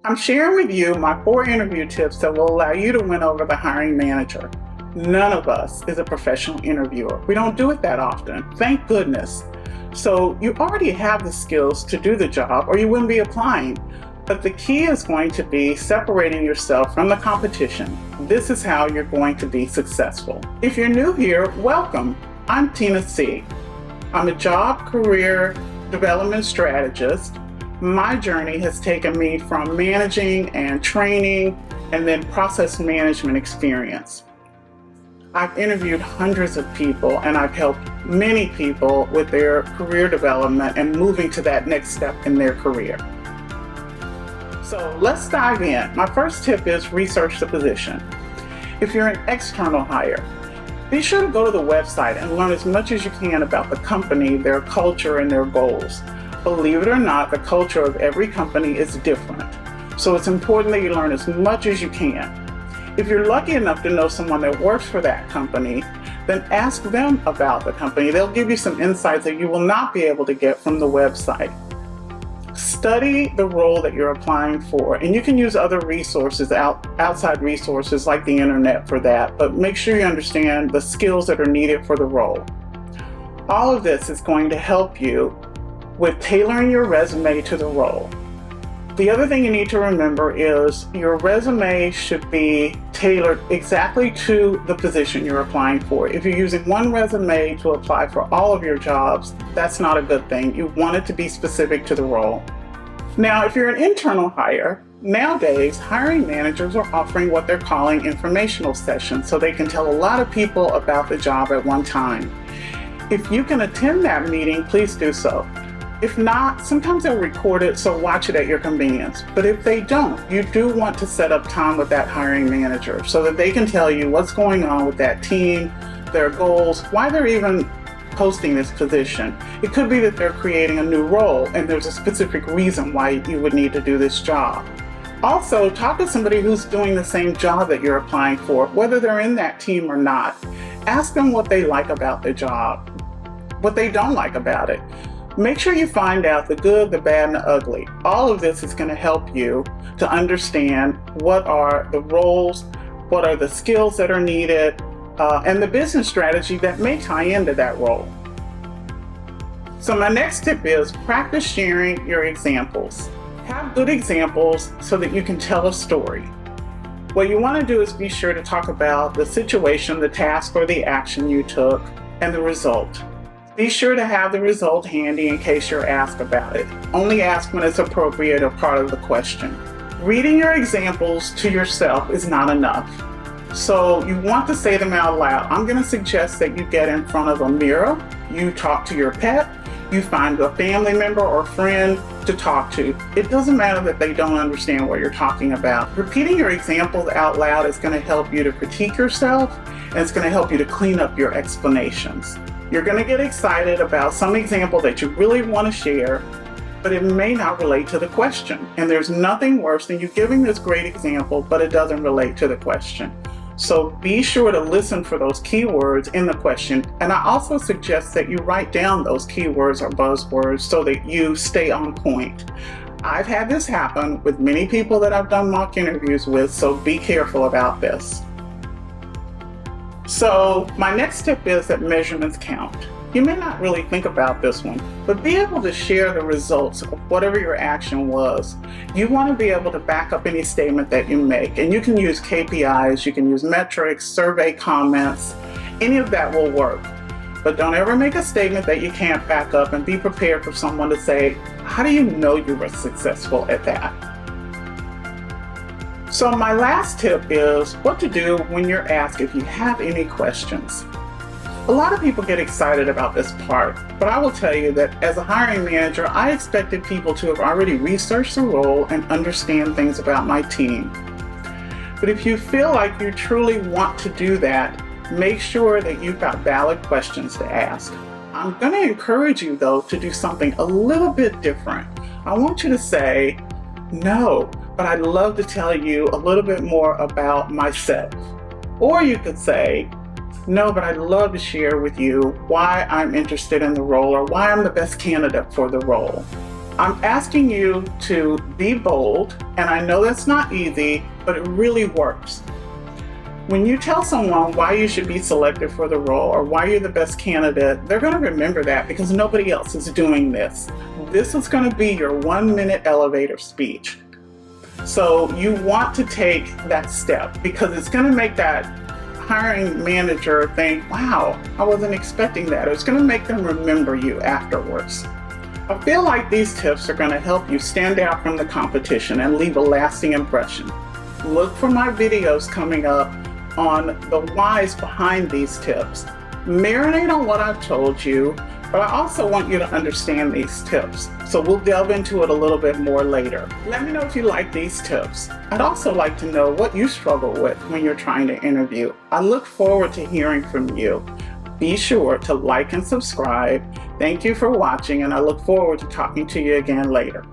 I'm sharing with you my 4 interview tips that will allow you to win over the hiring manager. None of us is a professional interviewer. We don't do it that often, thank goodness. So you already have the skills to do the job or you wouldn't be applying. But the key is going to be separating yourself from the competition. This is how you're going to be successful. If you're new here, welcome. I'm Tina C. I'm a job career development strategist. My journey has taken me from managing and training and then process management experience. I've interviewed hundreds of people and I've helped many people with their career development and moving to that next step in their career. So let's dive in. My first tip is research the position. If you're an external hire, be sure to go to the website and learn as much as you can about the company, their culture, and their goals. Believe it or not, the culture of every company is different. So it's important that you learn as much as you can. If you're lucky enough to know someone that works for that company, then ask them about the company. They'll give you some insights that you will not be able to get from the website. Study the role that you're applying for, and you can use other resources, outside resources like the internet for that, but make sure you understand the skills that are needed for the role. All of this is going to help you with tailoring your resume to the role. The other thing you need to remember is your resume should be tailored exactly to the position you're applying for. If you're using one resume to apply for all of your jobs, that's not a good thing. You want it to be specific to the role. Now, if you're an internal hire, nowadays hiring managers are offering what they're calling informational sessions, so they can tell a lot of people about the job at one time. If you can attend that meeting, please do so. If not, sometimes they'll record it, so watch it at your convenience. But if they don't, you do want to set up time with that hiring manager so that they can tell you what's going on with that team, their goals, why they're even posting this position. It could be that they're creating a new role and there's a specific reason why you would need to do this job. Also, talk to somebody who's doing the same job that you're applying for, whether they're in that team or not. Ask them what they like about the job, what they don't like about it. Make sure you find out the good, the bad, and the ugly. All of this is going to help you to understand what are the roles, what are the skills that are needed, and the business strategy that may tie into that role. So my next tip is practice sharing your examples. Have good examples so that you can tell a story. What you want to do is be sure to talk about the situation, the task, or the action you took, and the result. Be sure to have the result handy in case you're asked about it. Only ask when it's appropriate or part of the question. Reading your examples to yourself is not enough. So you want to say them out loud. I'm going to suggest that you get in front of a mirror, you talk to your pet, you find a family member or friend to talk to. It doesn't matter that they don't understand what you're talking about. Repeating your examples out loud is going to help you to critique yourself, and it's going to help you to clean up your explanations. You're going to get excited about some example that you really want to share, but it may not relate to the question. And there's nothing worse than you giving this great example, but it doesn't relate to the question. So be sure to listen for those keywords in the question. And I also suggest that you write down those keywords or buzzwords so that you stay on point. I've had this happen with many people that I've done mock interviews with, so be careful about this. So my next tip is that measurements count. You may not really think about this one, but be able to share the results of whatever your action was. You want to be able to back up any statement that you make, and you can use KPIs, you can use metrics, survey comments, any of that will work. But don't ever make a statement that you can't back up, and be prepared for someone to say, how do you know you were successful at that? So my last tip is what to do when you're asked if you have any questions. A lot of people get excited about this part, but I will tell you that as a hiring manager, I expected people to have already researched the role and understand things about my team. But if you feel like you truly want to do that, make sure that you've got valid questions to ask. I'm going to encourage you, though, to do something a little bit different. I want you to say, no, but I'd love to tell you a little bit more about myself. Or you could say, no, but I'd love to share with you why I'm interested in the role or why I'm the best candidate for the role. I'm asking you to be bold, and I know that's not easy, but it really works. When you tell someone why you should be selected for the role or why you're the best candidate, they're going to remember that because nobody else is doing this. This is going to be your 1-minute elevator speech. So you want to take that step because it's going to make that hiring manager think, wow, I wasn't expecting that. It's going to make them remember you afterwards. I feel like these tips are going to help you stand out from the competition and leave a lasting impression. Look for my videos coming up on the whys behind these tips. Marinate on what I've told you, but I also want you to understand these tips. So we'll delve into it a little bit more later. Let me know if you like these tips. I'd also like to know what you struggle with when you're trying to interview. I look forward to hearing from you. Be sure to like and subscribe. Thank you for watching, and I look forward to talking to you again later.